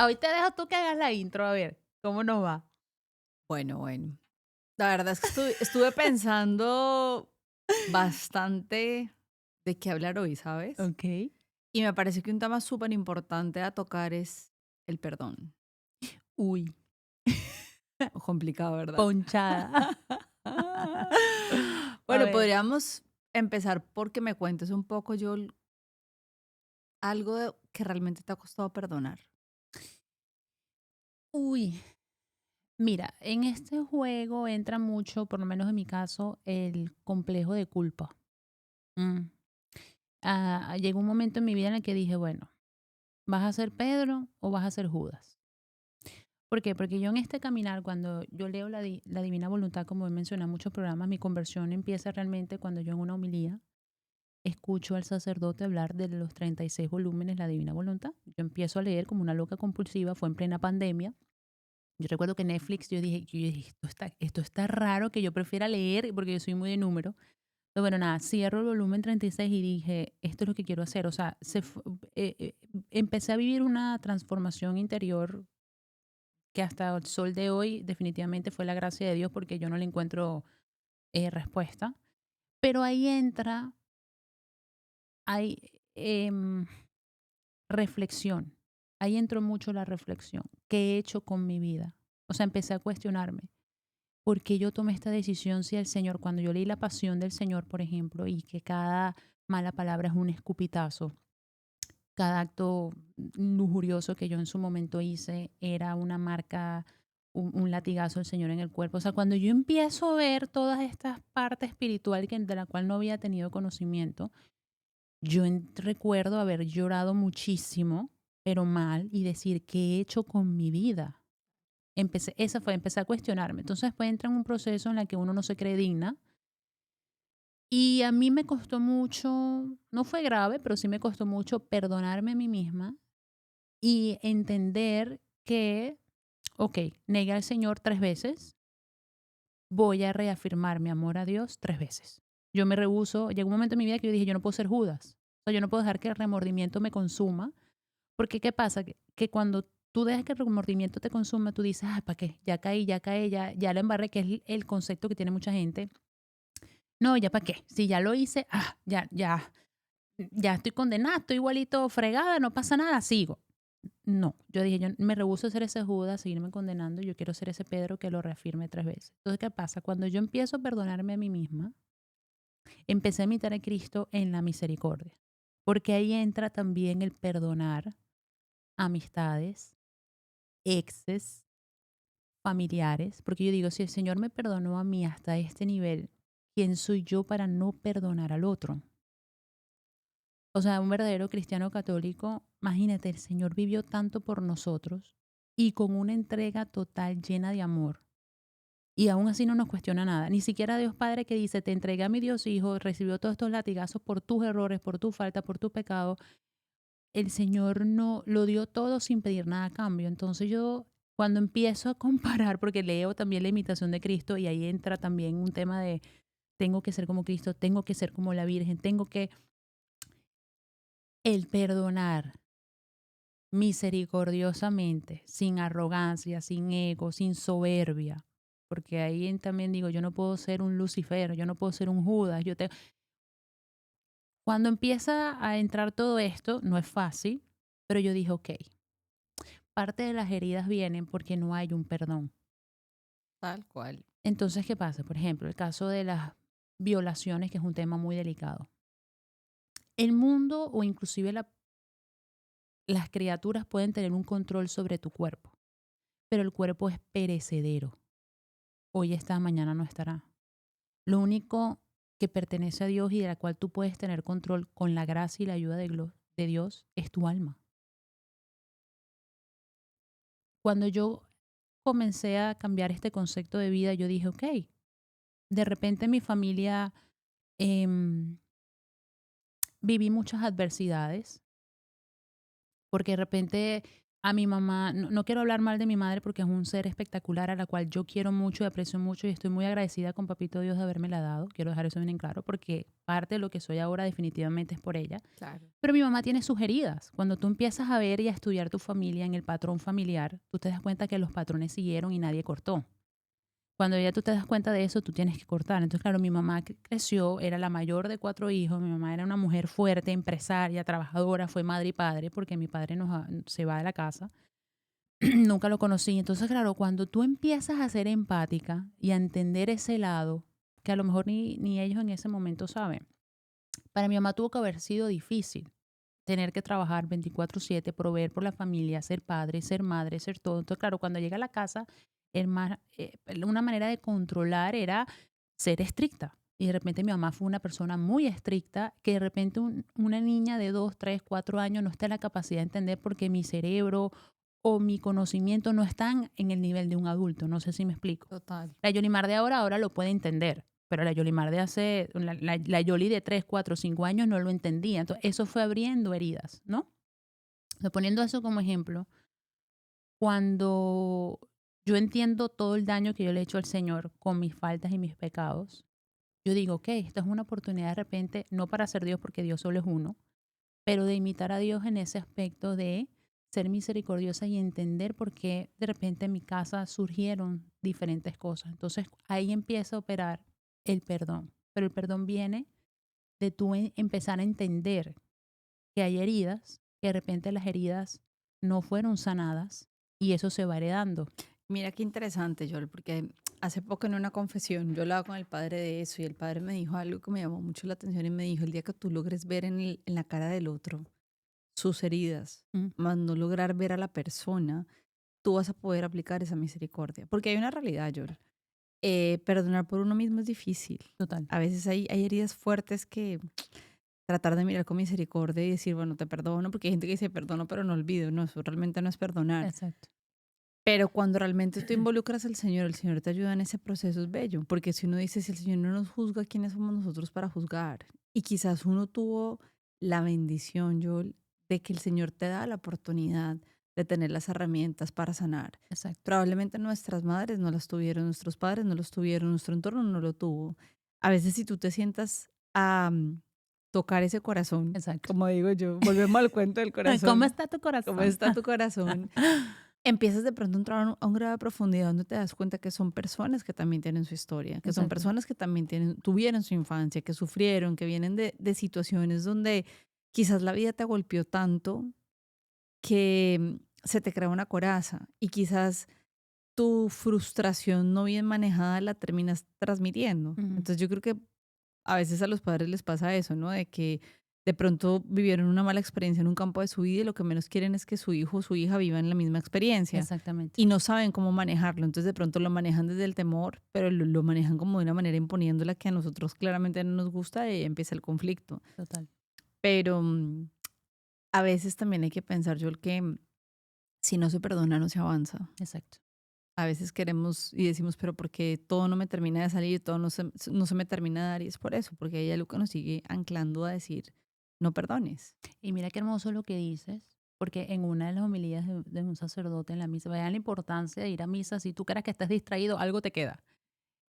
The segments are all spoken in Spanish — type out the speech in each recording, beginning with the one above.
Hoy te dejo tú que hagas la intro, a ver, ¿cómo nos va? Bueno. La verdad es que estuve pensando bastante de qué hablar hoy, ¿sabes? Ok. Y me parece que un tema súper importante a tocar es el perdón. Uy, Complicado, ¿verdad? ponchada. A Bueno, ver. podríamos empezar porque me cuentes un poco, algo que realmente te ha costado perdonar. Uy, mira, en este juego entra mucho, por lo menos en mi caso, el complejo de culpa. Mm. Llegó un momento en mi vida en el que dije, bueno, ¿vas a ser Pedro o vas a ser Judas? ¿Por qué? Porque yo en este caminar, cuando yo leo la Divina Voluntad, como he mencionado en muchos programas, mi conversión empieza realmente cuando yo en una homilía escucho al sacerdote hablar de los 36 volúmenes La Divina Voluntad. Yo empiezo a leer como una loca compulsiva, fue en plena pandemia. Yo recuerdo que Netflix, yo dije, esto está raro que yo prefiera leer porque yo soy muy de número. Pero bueno, nada, cierro el volumen 36 y dije, esto es lo que quiero hacer. O sea, empecé a vivir una transformación interior que hasta el sol de hoy definitivamente fue la gracia de Dios porque yo no le encuentro respuesta. Pero ahí entra, hay reflexión. Ahí entró mucho la reflexión. ¿Qué he hecho con mi vida? O sea, empecé a cuestionarme. ¿Por qué yo tomé esta decisión si el Señor, cuando yo leí la pasión del Señor, por ejemplo, y que cada mala palabra es un escupitazo, cada acto lujurioso que yo en su momento hice era una marca, un latigazo del Señor en el cuerpo? O sea, cuando yo empiezo a ver todas estas partes espirituales de la cual no había tenido conocimiento, yo recuerdo haber llorado muchísimo, pero mal, y decir, ¿qué he hecho con mi vida? Empecé a cuestionarme. Entonces después entra en un proceso en el que uno no se cree digna. Y a mí me costó mucho, no fue grave, pero sí me costó mucho perdonarme a mí misma y entender que, ok, negué al Señor 3 veces, voy a reafirmar mi amor a Dios 3 veces. Yo me rehúso, llegó un momento en mi vida que yo dije, yo no puedo ser Judas. O sea, yo no puedo dejar que el remordimiento me consuma. Porque, ¿qué pasa? Que cuando tú dejas que el remordimiento te consuma, tú dices, ah, ¿para qué? Ya caí, ya caí, ya la embarré, que es el concepto que tiene mucha gente. No, ¿ya para qué? Si ya lo hice, ya estoy condenada, estoy igualito fregada, no pasa nada, sigo. No, yo dije, yo me rehúso a ser ese Judas, seguirme condenando, yo quiero ser ese Pedro que lo reafirme 3 veces. Entonces, ¿qué pasa? Cuando yo empiezo a perdonarme a mí misma, empecé a imitar a Cristo en la misericordia, porque ahí entra también el perdonar amistades, exes, familiares, porque yo digo, si el Señor me perdonó a mí hasta este nivel, ¿quién soy yo para no perdonar al otro? O sea, un verdadero cristiano católico, imagínate, el Señor vivió tanto por nosotros y con una entrega total llena de amor. Y aún así no nos cuestiona nada. Ni siquiera Dios Padre que dice, te entregué a mi Dios Hijo, recibió todos estos latigazos por tus errores, por tu falta, por tu pecado. El Señor no lo dio todo sin pedir nada a cambio. Entonces yo cuando empiezo a comparar, porque leo también la imitación de Cristo y ahí entra también un tema de tengo que ser como Cristo, tengo que ser como la Virgen, tengo que el perdonar misericordiosamente, sin arrogancia, sin ego, sin soberbia. Porque también digo, yo no puedo ser un Lucifer, yo no puedo ser un Judas. Cuando empieza a entrar todo esto, no es fácil, pero yo dije, ok, parte de las heridas vienen porque no hay un perdón. Tal cual. Entonces, ¿qué pasa? Por ejemplo, el caso de las violaciones, que es un tema muy delicado. El mundo o inclusive las criaturas pueden tener un control sobre tu cuerpo, pero el cuerpo es perecedero. Hoy está, mañana no estará. Lo único que pertenece a Dios y de la cual tú puedes tener control con la gracia y la ayuda de Dios es tu alma. Cuando yo comencé a cambiar este concepto de vida, yo dije, ok, de repente mi familia em, viví muchas adversidades, porque de repente A mi mamá, no quiero hablar mal de mi madre porque es un ser espectacular a la cual yo quiero mucho y aprecio mucho y estoy muy agradecida con Papito Dios de habérmela dado. Quiero dejar eso bien en claro porque parte de lo que soy ahora definitivamente es por ella. Claro. Pero mi mamá tiene sus heridas. Cuando tú empiezas a ver y a estudiar tu familia en el patrón familiar, tú te das cuenta que los patrones siguieron y nadie cortó. Cuando ya tú te das cuenta de eso, tú tienes que cortar. Entonces, claro, mi mamá creció, era la mayor de 4 hijos, mi mamá era una mujer fuerte, empresaria, trabajadora, fue madre y padre, porque mi padre se va de la casa. Nunca lo conocí. Entonces, claro, cuando tú empiezas a ser empática y a entender ese lado, que a lo mejor ni ellos en ese momento saben, para mi mamá tuvo que haber sido difícil tener que trabajar 24/7, proveer por la familia, ser padre, ser madre, ser todo. Entonces, claro, cuando llega a la casa, una manera de controlar era ser estricta. Y de repente mi mamá fue una persona muy estricta que de repente una niña de 2, 3, 4 años no está en la capacidad de entender porque mi cerebro o mi conocimiento no están en el nivel de un adulto. No sé si me explico. Total. La Yolimar de ahora lo puede entender, pero la Yolimar de hace, la Yoli de 3, 4, 5 años no lo entendía. Entonces, eso fue abriendo heridas, ¿no? Entonces, poniendo eso como ejemplo, cuando yo entiendo todo el daño que yo le he hecho al Señor con mis faltas y mis pecados, yo digo, ok, esta es una oportunidad de repente, no para ser Dios porque Dios solo es uno, pero de imitar a Dios en ese aspecto de ser misericordiosa y entender por qué de repente en mi casa surgieron diferentes cosas. Entonces ahí empieza a operar el perdón, pero el perdón viene de tú empezar a entender que hay heridas, que de repente las heridas no fueron sanadas y eso se va heredando. Mira qué interesante, Joel, porque hace poco en una confesión yo hablaba con el padre de eso y el padre me dijo algo que me llamó mucho la atención y me dijo, el día que tú logres ver en la cara del otro sus heridas, Mm, más no lograr ver a la persona, tú vas a poder aplicar esa misericordia. Porque hay una realidad, Joel. Perdonar por uno mismo es difícil. total, A veces hay heridas fuertes que tratar de mirar con misericordia y decir, bueno, te perdono, porque hay gente que dice perdono, pero no olvido. No, eso realmente no es perdonar. exacto. Pero cuando realmente tú involucras al Señor, el Señor te ayuda en ese proceso, es bello. Porque si uno dice, si el Señor no nos juzga, ¿quiénes somos nosotros para juzgar? Y quizás uno tuvo la bendición, Joel, de que el Señor te da la oportunidad de tener las herramientas para sanar. Exacto, Probablemente nuestras madres no las tuvieron, nuestros padres no los tuvieron, nuestro entorno no lo tuvo. A veces si tú te sientas a tocar ese corazón, exacto. como digo yo, volvemos al cuento del ¿Cómo corazón, está tu ¿cómo corazón? está tu corazón? Empiezas de pronto a entrar a un grado de profundidad donde te das cuenta que son personas que también tienen su historia, que son Exacto. personas que también tuvieron su infancia, que sufrieron, que vienen de situaciones donde quizás la vida te golpeó tanto que se te crea una coraza y quizás tu frustración no bien manejada la terminas transmitiendo. Ujú, Entonces yo creo que a veces a los padres les pasa eso, ¿no? De que de pronto vivieron una mala experiencia en un campo de su vida y lo que menos quieren es que su hijo o su hija vivan la misma experiencia exactamente, y no saben cómo manejarlo. Entonces de pronto lo manejan desde el temor, pero lo manejan como de una manera imponiéndola que a nosotros claramente no nos gusta y empieza el conflicto. total, Pero a veces también hay que pensar, yo que si no se perdona no se avanza. exacto. A veces queremos y decimos, pero porque todo no me termina de salir, todo no se me termina de dar, y es por eso, porque hay algo que nos sigue anclando a decir, no perdones. Y mira qué hermoso lo que dices, porque en una de las homilías de un sacerdote en la misa, vean la importancia de ir a misa, si tú crees que estás distraído, algo te queda.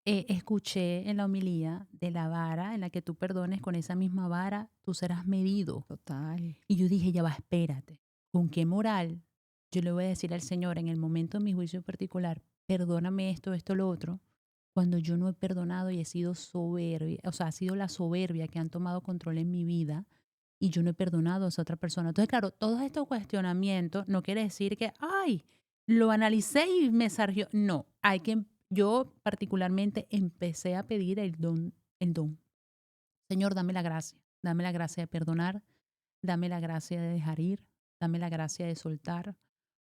Escuché en la homilía de la vara en la que tú perdones, con esa misma vara tú serás medido. Total. Y yo dije, ya va, espérate, ¿con qué moral yo le voy a decir al Señor en el momento de mi juicio particular, perdóname esto, esto, lo otro, cuando yo no he perdonado y he sido soberbia, o sea, ha sido la soberbia que han tomado control en mi vida y yo no he perdonado a esa otra persona? Entonces, claro, todos estos cuestionamientos no quiere decir que, ay, lo analicé y me surgió. No, yo particularmente empecé a pedir el don. Señor, dame la gracia de perdonar, dame la gracia de dejar ir, dame la gracia de soltar,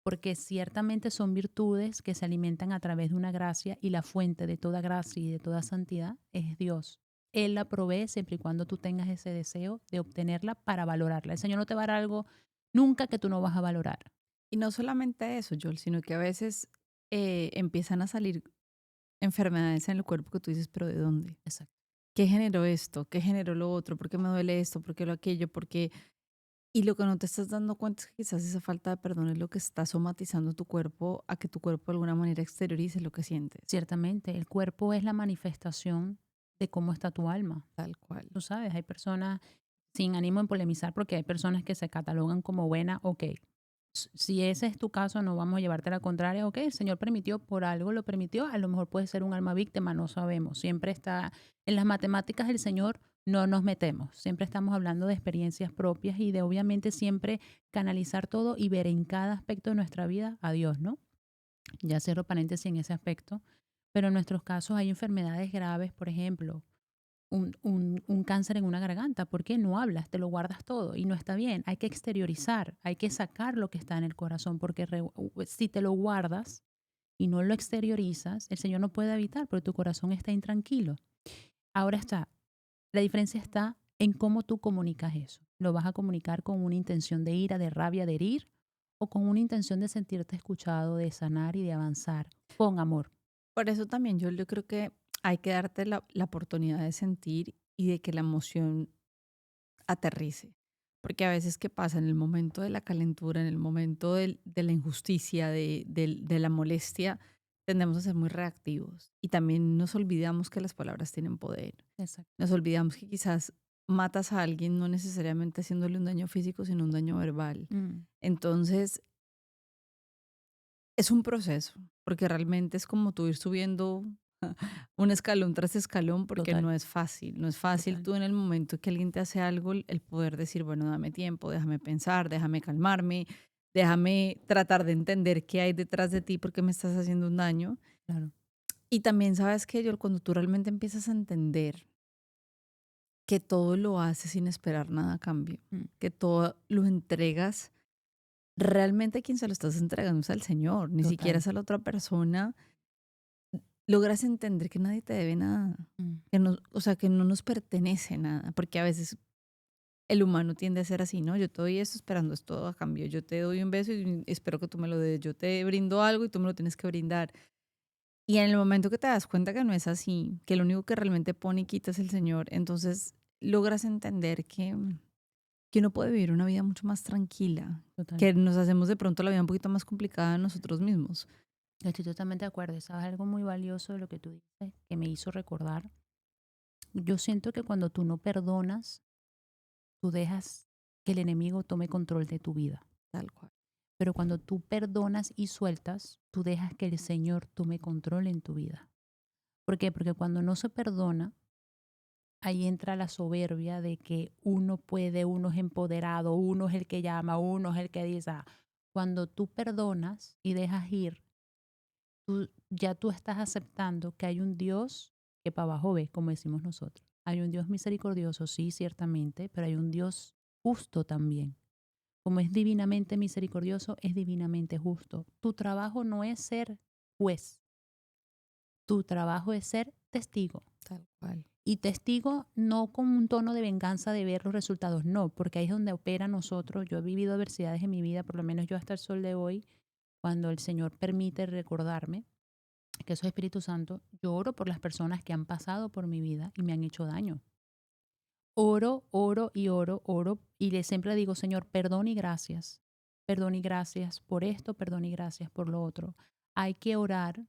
porque ciertamente son virtudes que se alimentan a través de una gracia y la fuente de toda gracia y de toda santidad es Dios. Él la provee siempre y cuando tú tengas ese deseo de obtenerla para valorarla. El Señor no te va a dar algo nunca que tú no vas a valorar. Y no solamente eso, Joel, sino que a veces empiezan a salir enfermedades en el cuerpo que tú dices, pero ¿de dónde? Exacto. ¿Qué generó esto? ¿Qué generó lo otro? ¿Por qué me duele esto? ¿Por qué lo aquello? ¿Por qué? Y lo que no te estás dando cuenta es que quizás esa falta de perdón es lo que está somatizando tu cuerpo a que tu cuerpo de alguna manera exteriorice lo que sientes. Ciertamente, el cuerpo es la manifestación de cómo está tu alma. Tal cual. Tú sabes, hay personas, sin ánimo en polemizar, porque hay personas que se catalogan como buenas, ok. Si ese es tu caso, no vamos a llevarte a la contraria, ok, el Señor permitió, por algo lo permitió, a lo mejor puede ser un alma víctima, no sabemos. Siempre está, en las matemáticas del Señor no nos metemos, siempre estamos hablando de experiencias propias y de obviamente siempre canalizar todo y ver en cada aspecto de nuestra vida a Dios, ¿no? Ya cierro paréntesis en ese aspecto, pero en nuestros casos hay enfermedades graves, por ejemplo, un cáncer en una garganta. ¿Por qué no hablas? Te lo guardas todo y no está bien. Hay que exteriorizar, hay que sacar lo que está en el corazón, porque si te lo guardas y no lo exteriorizas, el Señor no puede evitar, porque tu corazón está intranquilo. Ahora está, la diferencia está en cómo tú comunicas eso. ¿Lo vas a comunicar con una intención de ira, de rabia, de herir? ¿O con una intención de sentirte escuchado, de sanar y de avanzar con amor? Por eso también yo creo que hay que darte la oportunidad de sentir y de que la emoción aterrice. Porque a veces, ¿qué pasa? En el momento de la calentura, en el momento de la injusticia, de la molestia, tendemos a ser muy reactivos. Y también nos olvidamos que las palabras tienen poder. Exacto. Nos olvidamos que quizás matas a alguien no necesariamente haciéndole un daño físico, sino un daño verbal. Mm, Entonces, es un proceso, porque realmente es como tú ir subiendo un escalón tras escalón, porque total, no es fácil. No es fácil total. tú en el momento que alguien te hace algo, el poder decir, bueno, dame tiempo, déjame pensar, déjame calmarme, déjame tratar de entender qué hay detrás de ti porque me estás haciendo un daño. Claro. Y también sabes que yo cuando tú realmente empiezas a entender que todo lo haces sin esperar nada a cambio, Mm, que todo lo entregas, realmente quien se lo estás entregando es al Señor, ni siquiera total. es a la otra persona. Logras entender que nadie te debe nada, Mm. que no, o sea, que no nos pertenece nada, porque a veces el humano tiende a ser así, ¿no? Yo te doy esto esperando esto a cambio, yo te doy un beso y espero que tú me lo des, yo te brindo algo y tú me lo tienes que brindar. Y en el momento que te das cuenta que no es así, que lo único que realmente pone y quita es el Señor, entonces logras entender que uno puede vivir una vida mucho más tranquila, Total. que nos hacemos de pronto la vida un poquito más complicada a nosotros mismos. Estoy totalmente de acuerdo. Y sabes algo muy valioso de lo que tú dices que me hizo recordar. Yo siento que cuando tú no perdonas, tú dejas que el enemigo tome control de tu vida. Tal cual. Pero cuando tú perdonas y sueltas, tú dejas que el Señor tome control en tu vida. ¿Por qué? Porque cuando no se perdona, ahí entra la soberbia de que uno puede, uno es empoderado, uno es el que llama, uno es el que dice. Cuando tú perdonas y dejas ir, ya tú estás aceptando que hay un Dios que para abajo ve, como decimos nosotros. Hay un Dios misericordioso, sí, ciertamente, pero hay un Dios justo también. Como es divinamente misericordioso, es divinamente justo. Tu trabajo no es ser juez, tu trabajo es ser testigo. Tal cual. Y testigo no con un tono de venganza de ver los resultados, no, porque ahí es donde opera nosotros. Yo he vivido adversidades en mi vida, por lo menos yo hasta el sol de hoy, cuando el Señor permite recordarme que eso es Espíritu Santo, yo oro por las personas que han pasado por mi vida y me han hecho daño. Oro, oro y oro, oro y siempre le digo, Señor, perdón y gracias por esto, perdón y gracias por lo otro. Hay que orar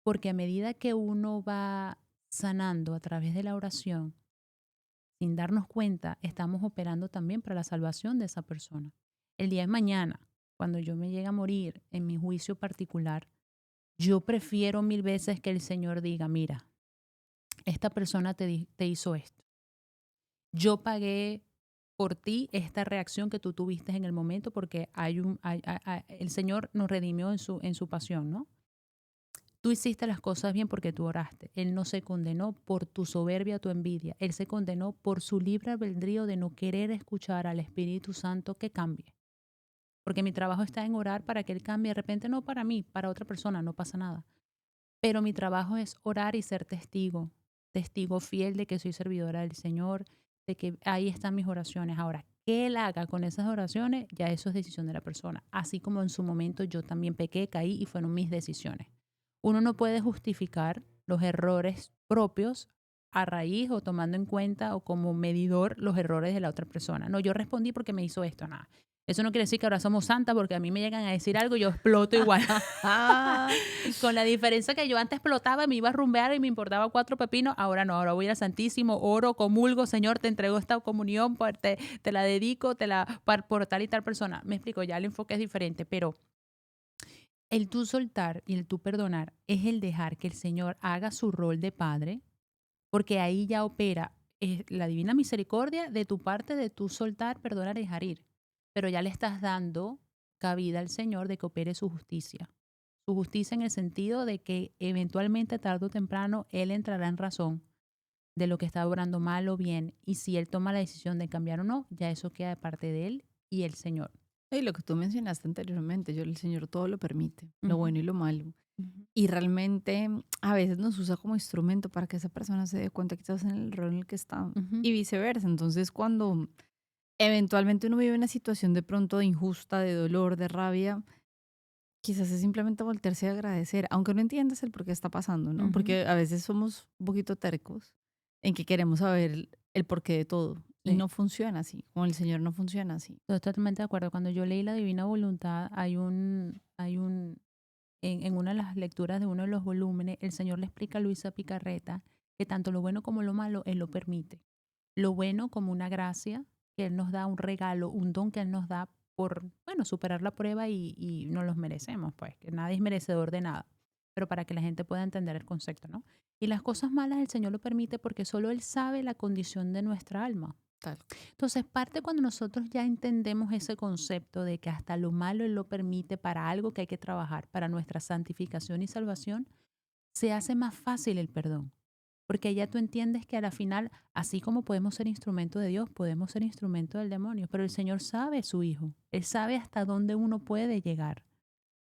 porque a medida que uno va sanando a través de la oración, sin darnos cuenta, estamos operando también para la salvación de esa persona. El día de mañana, cuando yo me llegue a morir en mi juicio particular, yo prefiero mil veces que el Señor diga, mira, esta persona te hizo esto. Yo pagué por ti esta reacción que tú tuviste en el momento porque el Señor nos redimió en su pasión, ¿no? Tú hiciste las cosas bien porque tú oraste. Él no se condenó por tu soberbia, tu envidia. Él se condenó por su libre albedrío de no querer escuchar al Espíritu Santo que cambie. Porque mi trabajo está en orar para que Él cambie. De repente no para mí, para otra persona, no pasa nada. Pero mi trabajo es orar y ser testigo, testigo fiel de que soy servidora del Señor, de que ahí están mis oraciones. Ahora, ¿qué Él haga con esas oraciones? Ya eso es decisión de la persona. Así como en su momento yo también pequé, caí y fueron mis decisiones. Uno no puede justificar los errores propios a raíz o tomando en cuenta o como medidor los errores de la otra persona. No, yo respondí porque me hizo esto, nada. Eso no quiere decir que ahora somos santas porque a mí me llegan a decir algo y yo exploto igual. Con la diferencia que yo antes explotaba, me iba a rumbear y me importaba cuatro pepinos, ahora no, ahora voy al Santísimo, oro, comulgo, Señor, te entrego esta comunión, pues, te la dedico, por tal y tal persona. Me explico, ya el enfoque es diferente, pero el tú soltar y el tú perdonar es el dejar que el Señor haga su rol de padre, porque ahí ya opera la divina misericordia de tu parte de tú soltar, perdonar y dejar ir. Pero ya le estás dando cabida al Señor de que opere su justicia. Su justicia en el sentido de que eventualmente, tarde o temprano, Él entrará en razón de lo que está obrando mal o bien. Y si Él toma la decisión de cambiar o no, ya eso queda de parte de Él y el Señor. Y lo que tú mencionaste anteriormente, el Señor todo lo permite, lo Ujú, bueno y lo malo. ujú, Y realmente a veces nos usa como instrumento para que esa persona se dé cuenta que estás en el rol en el que está ujú, y viceversa. Entonces, cuando eventualmente uno vive una situación de pronto de injusta, de dolor, de rabia, quizás es simplemente voltearse a agradecer, aunque no entiendas el por qué está pasando, ¿no? ujú. Porque a veces somos un poquito tercos en que queremos saber el porqué de todo y Sí. no funciona así, con el Señor no funciona así. Estoy totalmente de acuerdo. Cuando yo leí la Divina Voluntad, en una de las lecturas de uno de los volúmenes, el Señor le explica a Luisa Picarreta que tanto lo bueno como lo malo, Él lo permite. Lo bueno como una gracia que Él nos da, un regalo, un don que Él nos da por, bueno, superar la prueba y nos los merecemos, pues, que nadie es merecedor de nada, pero para que la gente pueda entender el concepto, ¿no? Y las cosas malas el Señor lo permite porque solo Él sabe la condición de nuestra alma. Tal. Entonces, parte cuando nosotros ya entendemos ese concepto de que hasta lo malo Él lo permite para algo que hay que trabajar, para nuestra santificación y salvación, se hace más fácil el perdón. Porque ya tú entiendes que a la final, así como podemos ser instrumento de Dios, podemos ser instrumento del demonio, pero el Señor sabe su hijo, Él sabe hasta dónde uno puede llegar.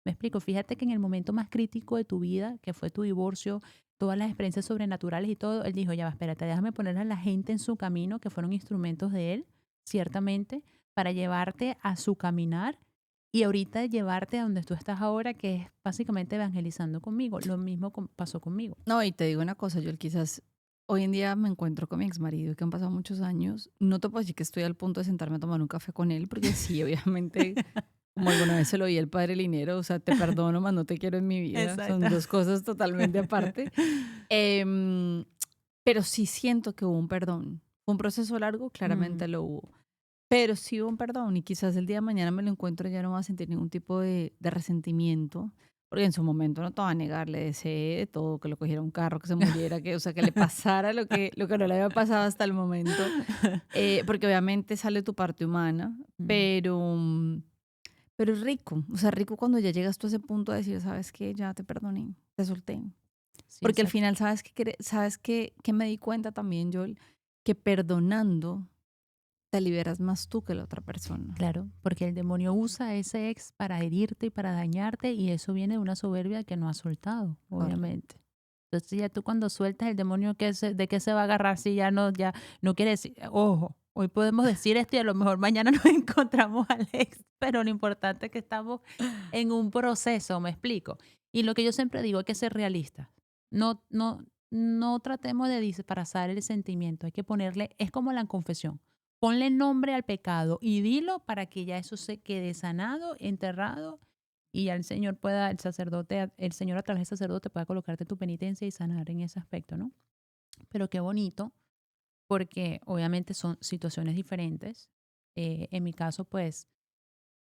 Me explico, fíjate que en el momento más crítico de tu vida, que fue tu divorcio, todas las experiencias sobrenaturales y todo, Él dijo, ya va, espérate, déjame poner a la gente en su camino, que fueron instrumentos de Él, ciertamente, para llevarte a su caminar y ahorita llevarte a donde tú estás ahora, que es básicamente evangelizando conmigo. Lo mismo pasó conmigo. No, y te digo una cosa, yo quizás hoy en día me encuentro con mi ex marido y que han pasado muchos años. No te puedo decir que estoy al punto de sentarme a tomar un café con él, porque sí, obviamente, como alguna vez se lo oí el padre Linero, o sea, te perdono, mas no te quiero en mi vida. Exacto. Son dos cosas totalmente aparte. Em, pero sí siento que hubo un perdón. Fue un proceso largo, Mm, claramente lo hubo. Pero sí hubo un perdón y quizás el día de mañana me lo encuentro y ya no va a sentir ningún tipo de resentimiento, porque en su momento no te va a negar, le deseé de todo, que lo cogiera un carro, que se muriera, que, o sea, que le pasara lo que no le había pasado hasta el momento, porque obviamente sale tu parte humana, mm, pero es rico, o sea, rico cuando ya llegas tú a ese punto de decir, sabes qué, ya te perdoné, te solté. sí, Porque al exacto. final, sabes que me di cuenta también, Joel, que perdonando te liberas más tú que la otra persona. Claro, porque el demonio usa a ese ex para herirte y para dañarte y eso viene de una soberbia que no has soltado, Correcto. obviamente. Entonces ya tú cuando sueltas el demonio, ¿de qué se va a agarrar si ya no quiere decir, ojo, hoy podemos decir esto y a lo mejor mañana nos encontramos al ex, pero lo importante es que estamos en un proceso, me explico. Y lo que yo siempre digo hay que ser realistas. No, no, no tratemos de disfrazar el sentimiento, hay que ponerle, es como la confesión. Ponle nombre al pecado y dilo para que ya eso se quede sanado, enterrado y ya el Señor pueda, el sacerdote, el Señor a través del sacerdote pueda colocarte tu penitencia y sanar en ese aspecto, ¿no? Pero qué bonito, porque obviamente son situaciones diferentes. En mi caso, pues,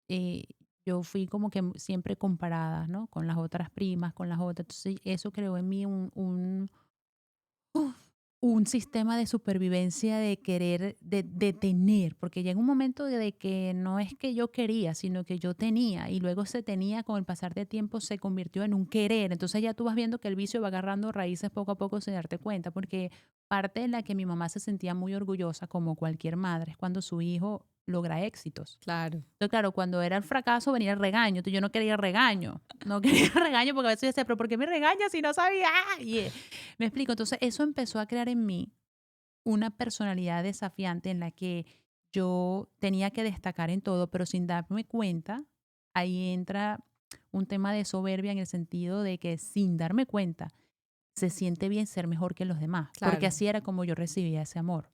eh, yo fui como que siempre comparada, ¿no? Con las otras primas, con las otras. Entonces, eso creó en mí un sistema de supervivencia de querer, de tener, porque llega un momento de que no es que yo quería, sino que yo tenía, y luego se tenía, con el pasar del tiempo se convirtió en un querer. Entonces ya tú vas viendo que el vicio va agarrando raíces poco a poco sin darte cuenta, porque parte de la que mi mamá se sentía muy orgullosa, como cualquier madre, es cuando su hijo logra éxitos. Claro. Entonces, claro, cuando era el fracaso venía el regaño. Entonces, yo no quería regaño. No quería regaño porque a veces yo decía, pero ¿por qué me regañas si no sabía? Me explico. Entonces, eso empezó a crear en mí una personalidad desafiante en la que yo tenía que destacar en todo, pero sin darme cuenta, ahí entra un tema de soberbia en el sentido de que sin darme cuenta, se siente bien ser mejor que los demás, porque Claro, así era como yo recibía ese amor.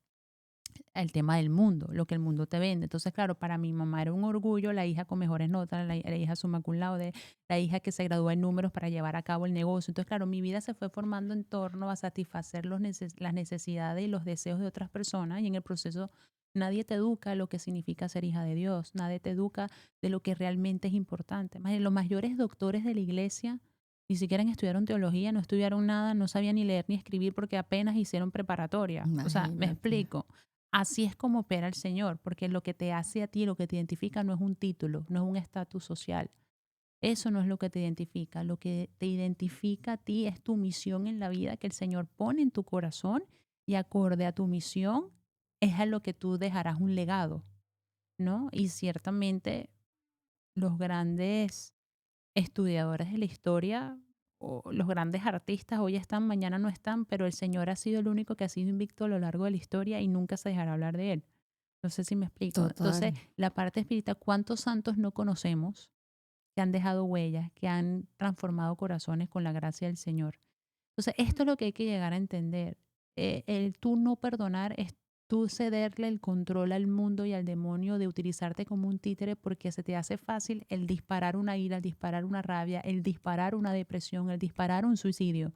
El tema del mundo, lo que el mundo te vende. Entonces, claro, para mi mamá era un orgullo la hija con mejores notas, la hija summa cum laude, la hija que se graduó en números para llevar a cabo el negocio. Entonces, claro, mi vida se fue formando en torno a satisfacer las necesidades y los deseos de otras personas y en el proceso nadie te educa lo que significa ser hija de Dios, nadie te educa de lo que realmente es importante. Más bien, los mayores doctores de la iglesia ni siquiera estudiaron teología, no estudiaron nada, no sabían ni leer ni escribir porque apenas hicieron preparatoria. O sea, me imagínate. explico. Así es como opera el Señor, porque lo que te hace a ti, lo que te identifica no es un título, no es un estatus social. Eso no es lo que te identifica. Lo que te identifica a ti es tu misión en la vida que el Señor pone en tu corazón y acorde a tu misión es a lo que tú dejarás un legado, ¿no? Y ciertamente los grandes estudiadores de la historia o los grandes artistas hoy están, mañana no están, pero el Señor ha sido el único que ha sido invicto a lo largo de la historia y nunca se dejará hablar de él. No sé si me explico. Total. Entonces, la parte espiritual, ¿cuántos santos no conocemos que han dejado huellas, que han transformado corazones con la gracia del Señor? Entonces, esto es lo que hay que llegar a entender. El tú no perdonar es tú cederle el control al mundo y al demonio de utilizarte como un títere porque se te hace fácil el disparar una ira, el disparar una rabia, el disparar una depresión, el disparar un suicidio.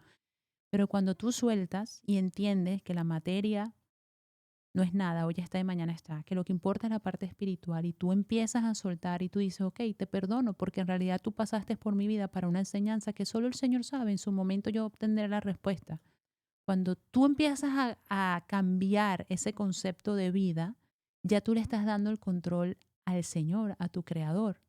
Pero cuando tú sueltas y entiendes que la materia no es nada, hoy está y mañana está, que lo que importa es la parte espiritual y tú empiezas a soltar y tú dices, ok, te perdono porque en realidad tú pasaste por mi vida para una enseñanza que solo el Señor sabe, en su momento yo obtendré la respuesta. Cuando tú empiezas a cambiar ese concepto de vida, ya tú le estás dando el control al Señor, a tu Creador,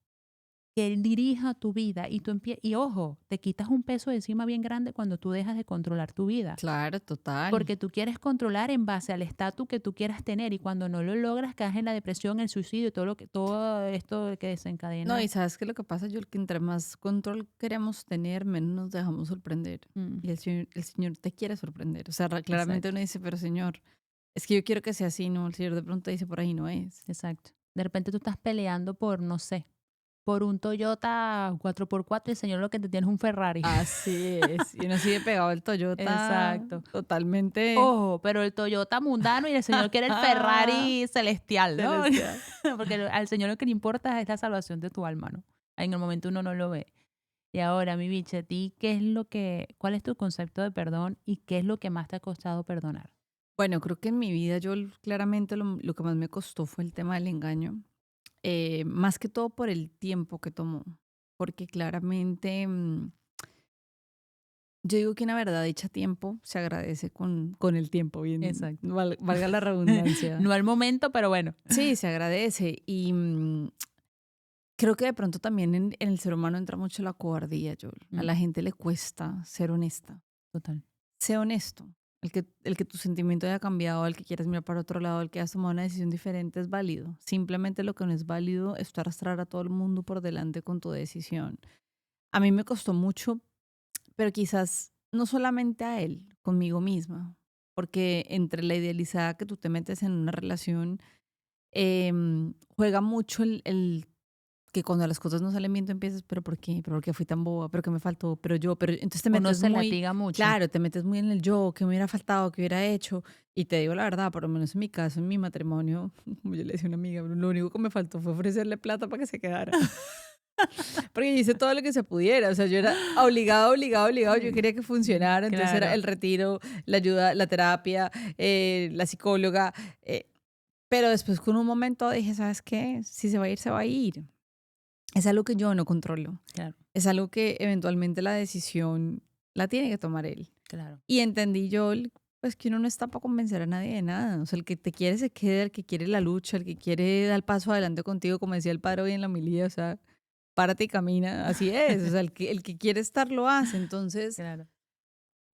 que Él dirija tu vida y y ojo, te quitas un peso de encima bien grande cuando tú dejas de controlar tu vida. Claro, total. Porque tú quieres controlar en base al estatus que tú quieras tener y cuando no lo logras caes en la depresión, el suicidio, todo esto que No, y desencadena. sabes qué es lo que pasa, yo que entre más control queremos tener, menos nos dejamos sorprender. Mm, Y el Señor te quiere sorprender. O sea, claramente exacto, uno dice, pero Señor, es que yo quiero que sea así, ¿no? El Señor de pronto dice, por ahí no es. exacto. De repente tú estás peleando por, no sé, por un Toyota 4x4 y el señor lo que te tiene es un Ferrari. Así es. Y uno sigue pegado al Toyota Exacto. totalmente Ojo, pero el Toyota mundano y el señor quiere el Ferrari celestial, ¿no? celestial. Porque al señor lo que le importa es la salvación de tu alma, ¿no? En el momento uno no lo ve. Y ahora, mi bicha, a ti, cuál es tu concepto de perdón y qué es lo que más te ha costado perdonar? Bueno, creo que en mi vida yo claramente lo que más me costó fue el tema del engaño. Más que todo por el tiempo que tomó. Porque claramente yo digo que una verdad hecha a tiempo se agradece con el tiempo, bien, Exacto. valga la redundancia. No al momento, pero bueno. Sí, se agradece. Y creo que de pronto también en el ser humano entra mucho la cobardía, Joel. A Mm, la gente le cuesta ser honesta. total. Sé honesto. El que tu sentimiento haya cambiado, el que quieras mirar para otro lado, el que hayas tomado una decisión diferente es válido. Simplemente lo que no es válido es tú arrastrar a todo el mundo por delante con tu decisión. A mí me costó mucho, pero quizás no solamente a él, conmigo misma, porque entre la idealizada que tú te metes en una relación, juega mucho el que cuando las cosas no salen bien tú empiezas, pero ¿por qué? ¿Pero por qué fui tan boba? ¿Pero qué me faltó? Pero yo, pero entonces te Uno metes se muy, latiga mucho. claro, te metes muy en el yo, qué me hubiera faltado, qué hubiera hecho. Y te digo la verdad, por lo menos en mi caso, en mi matrimonio, como yo le decía a una amiga, lo único que me faltó fue ofrecerle plata para que se quedara. Porque yo hice todo lo que se pudiera, o sea, yo era obligado, obligado, obligado, yo quería que funcionara, entonces era Claro. el retiro, la ayuda, la terapia, la psicóloga, pero después con un momento dije, ¿sabes qué? Si se va a ir, se va a ir. Es algo que yo no controlo, Claro, es algo que eventualmente la decisión la tiene que tomar él. claro. Y entendí yo, pues que uno no está para convencer a nadie de nada, o sea, el que te quiere se queda, el que quiere la lucha, el que quiere dar el paso adelante contigo, como decía el padre hoy en la homilía, o sea, párate y camina, así es, o sea, el que quiere estar lo hace, entonces, Claro.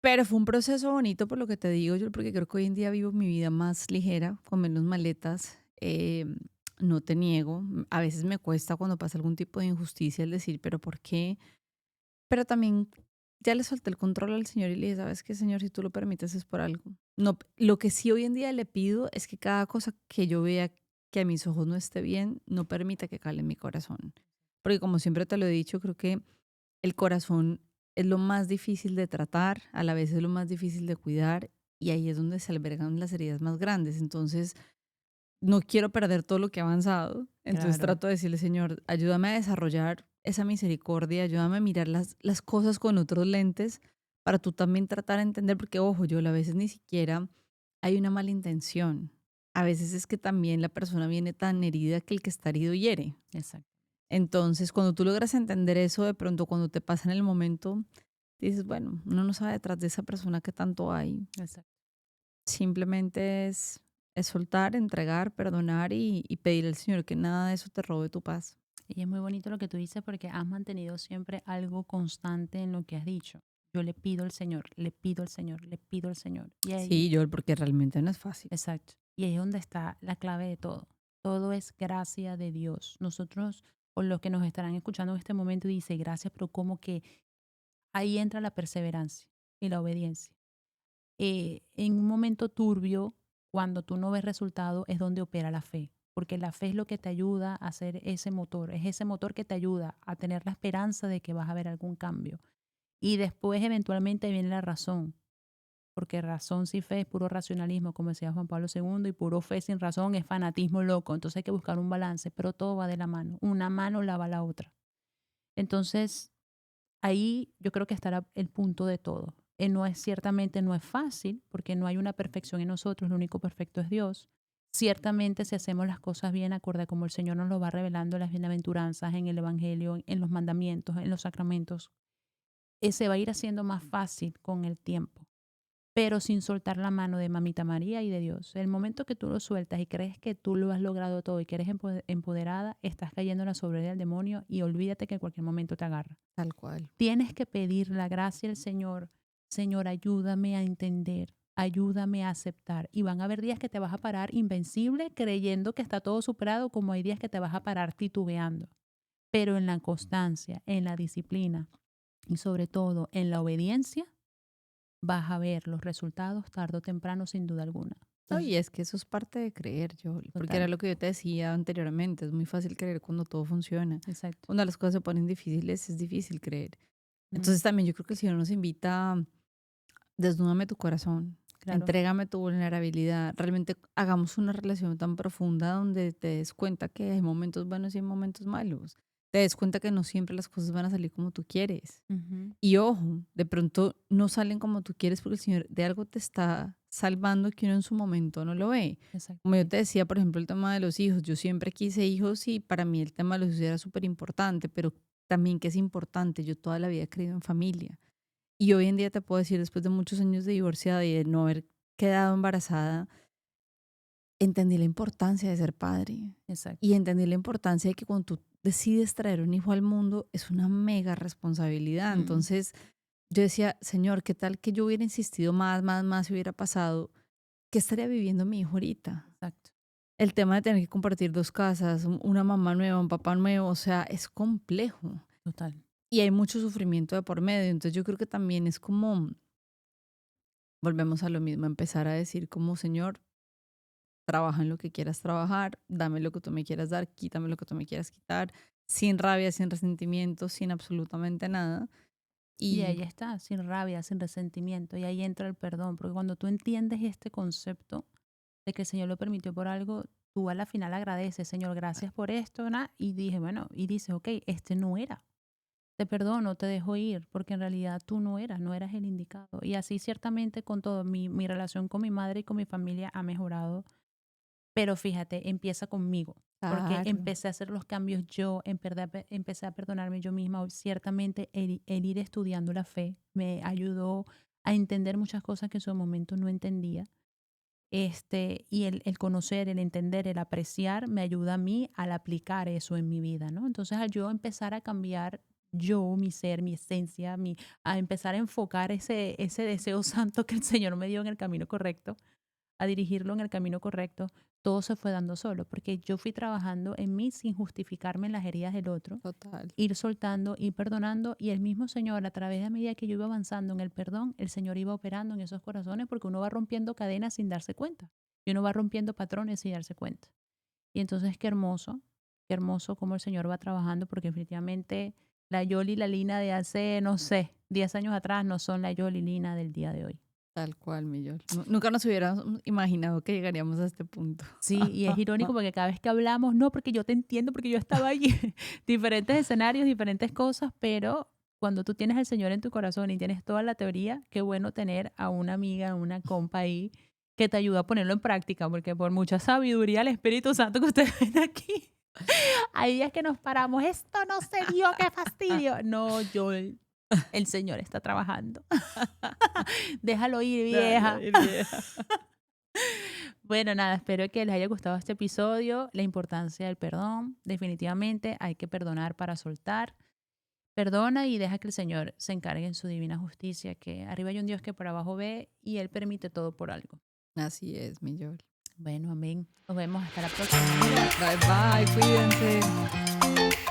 pero fue un proceso bonito por lo que te digo yo, porque creo que hoy en día vivo mi vida más ligera, con menos maletas, no te niego, a veces me cuesta cuando pasa algún tipo de injusticia el decir, pero ¿por qué? Pero también ya le solté el control al Señor y le dije, ¿sabes qué, Señor? Si tú lo permites es por algo. No, lo que sí hoy en día le pido es que cada cosa que yo vea que a mis ojos no esté bien, no permita que cale en mi corazón. Porque como siempre te lo he dicho, creo que el corazón es lo más difícil de tratar, a la vez es lo más difícil de cuidar y ahí es donde se albergan las heridas más grandes. Entonces, no quiero perder todo lo que he avanzado. Entonces Claro, trato de decirle, Señor, ayúdame a desarrollar esa misericordia, ayúdame a mirar las cosas con otros lentes para tú también tratar de entender, porque ojo, yo a veces ni siquiera hay una mala intención. A veces es que también la persona viene tan herida que el que está herido hiere. exacto, Entonces, cuando tú logras entender eso, de pronto cuando te pasa en el momento, dices, bueno, uno no sabe detrás de esa persona qué tanto hay. exacto. Simplemente es soltar, entregar, perdonar y pedir al Señor que nada de eso te robe tu paz. Y es muy bonito lo que tú dices porque has mantenido siempre algo constante en lo que has dicho. Yo le pido al Señor, le pido al Señor, le pido al Señor. Y ahí, Sí, yo, porque realmente no es fácil. exacto. Y ahí es donde está la clave de todo. Todo es gracia de Dios. Nosotros, o los que nos estarán escuchando en este momento, dice gracias, pero como que ahí entra la perseverancia y la obediencia. En un momento turbio, cuando tú no ves resultado, es donde opera la fe, porque la fe es lo que te ayuda a hacer ese motor, es ese motor que te ayuda a tener la esperanza de que vas a ver algún cambio. Y después eventualmente viene la razón, porque razón sin fe es puro racionalismo, como decía Juan Pablo II, y puro fe sin razón es fanatismo loco. Entonces hay que buscar un balance, pero todo va de la mano. Una mano lava la otra. Entonces, ahí yo creo que estará el punto de todo. No es ciertamente no es fácil, porque no hay una perfección en nosotros, lo único perfecto es Dios. Ciertamente si hacemos las cosas bien, acorde a como el Señor nos lo va revelando en las bienaventuranzas, en el Evangelio, en los mandamientos, en los sacramentos, se va a ir haciendo más fácil con el tiempo, pero sin soltar la mano de Mamita María y de Dios. El momento que tú lo sueltas y crees que tú lo has logrado todo y que eres empoderada, estás cayendo en la soberanía del demonio y olvídate que en cualquier momento te agarra. Tal cual. Tienes que pedir la gracia al Señor. Señor, ayúdame a entender, ayúdame a aceptar. Y van a haber días que te vas a parar invencible creyendo que está todo superado, como hay días que te vas a parar titubeando. Pero en la constancia, en la disciplina y sobre todo en la obediencia, vas a ver los resultados tarde o temprano, sin duda alguna. No, Entonces, y es que eso es parte de creer, yo, porque era total, lo que yo te decía anteriormente, es muy fácil creer cuando todo funciona. exacto. Cuando las cosas se ponen difíciles, es difícil creer. Mm, Entonces también yo creo que el Señor nos invita, desnúdame tu corazón, claro, entrégame tu vulnerabilidad, realmente hagamos una relación tan profunda donde te des cuenta que hay momentos buenos y hay momentos malos. Te des cuenta que no siempre las cosas van a salir como tú quieres. ujú, Y ojo, de pronto no salen como tú quieres porque el Señor de algo te está salvando que uno en su momento no lo ve. Como yo te exactamente. decía, por ejemplo, el tema de los hijos. Yo siempre quise hijos y para mí el tema de los hijos era súper importante, pero también que es importante, yo toda la vida he creído en familia. Y hoy en día te puedo decir, después de muchos años de divorciada y de no haber quedado embarazada, entendí la importancia de ser padre Exacto. y entendí la importancia de que cuando tú decides traer un hijo al mundo es una mega responsabilidad. Mm, Entonces yo decía, Señor, ¿qué tal que yo hubiera insistido más y hubiera pasado? ¿Qué estaría viviendo mi hijo ahorita? exacto. El tema de tener que compartir dos casas, una mamá nueva, un papá nuevo, o sea, es complejo Total. y hay mucho sufrimiento de por medio. Entonces yo creo que también es como, volvemos a lo mismo, empezar a decir como, Señor, trabaja en lo que quieras trabajar, dame lo que tú me quieras dar, quítame lo que tú me quieras quitar, sin rabia, sin resentimiento, sin absolutamente nada. Y Y ahí está, sin rabia, sin resentimiento. Y ahí entra el perdón, porque cuando tú entiendes este concepto de que el Señor lo permitió por algo, tú a la final agradeces, Señor, gracias por esto, ¿na? Y dije, bueno, y dices, ok, este no era. Te perdono, te dejo ir, porque en realidad tú no eras, no eras el indicado. Y así ciertamente con todo, mi relación con mi madre y con mi familia ha mejorado, pero fíjate, empieza conmigo, porque claro, empecé a hacer los cambios yo, empecé a perdonarme yo misma. Ciertamente el ir estudiando la fe me ayudó a entender muchas cosas que en su momento no entendía. Y el conocer, el entender, el apreciar me ayuda a mí al aplicar eso en mi vida, ¿no? Entonces, al yo empezar a cambiar yo, mi ser, mi esencia, a empezar a enfocar ese deseo santo que el Señor me dio en el camino correcto, a dirigirlo en el camino correcto, todo se fue dando solo, porque yo fui trabajando en mí sin justificarme en las heridas del otro, total. ir soltando, ir perdonando, y el mismo Señor, a través de medida que yo iba avanzando en el perdón, el Señor iba operando en esos corazones, porque uno va rompiendo cadenas sin darse cuenta, y uno va rompiendo patrones sin darse cuenta. Y entonces qué hermoso cómo el Señor va trabajando, porque definitivamente la Yoli y la Lina de hace, no sé, 10 años atrás no son la Yoli Lina del día de hoy. Tal cual, mi Yol. Nunca nos hubiéramos imaginado que llegaríamos a este punto. Sí, y es irónico porque cada vez que hablamos, no, porque yo te entiendo, porque yo estaba allí. Diferentes escenarios, diferentes cosas, pero cuando tú tienes al Señor en tu corazón y tienes toda la teoría, qué bueno tener a una amiga, una compa ahí que te ayuda a ponerlo en práctica, porque por mucha sabiduría el Espíritu Santo que ustedes ven aquí, hay días que nos paramos, esto no se dio, qué fastidio. No, yo, el Señor está trabajando. Déjalo ir, Déjalo vieja. ir, vieja. Bueno, nada, espero que les haya gustado este episodio, la importancia del perdón. Definitivamente hay que perdonar para soltar. Perdona y deja que el Señor se encargue en su divina justicia, que arriba hay un Dios que por abajo ve y Él permite todo por algo. Así es, mi Yol. Bueno, amén. Nos vemos hasta la próxima. Bye, bye, cuídense.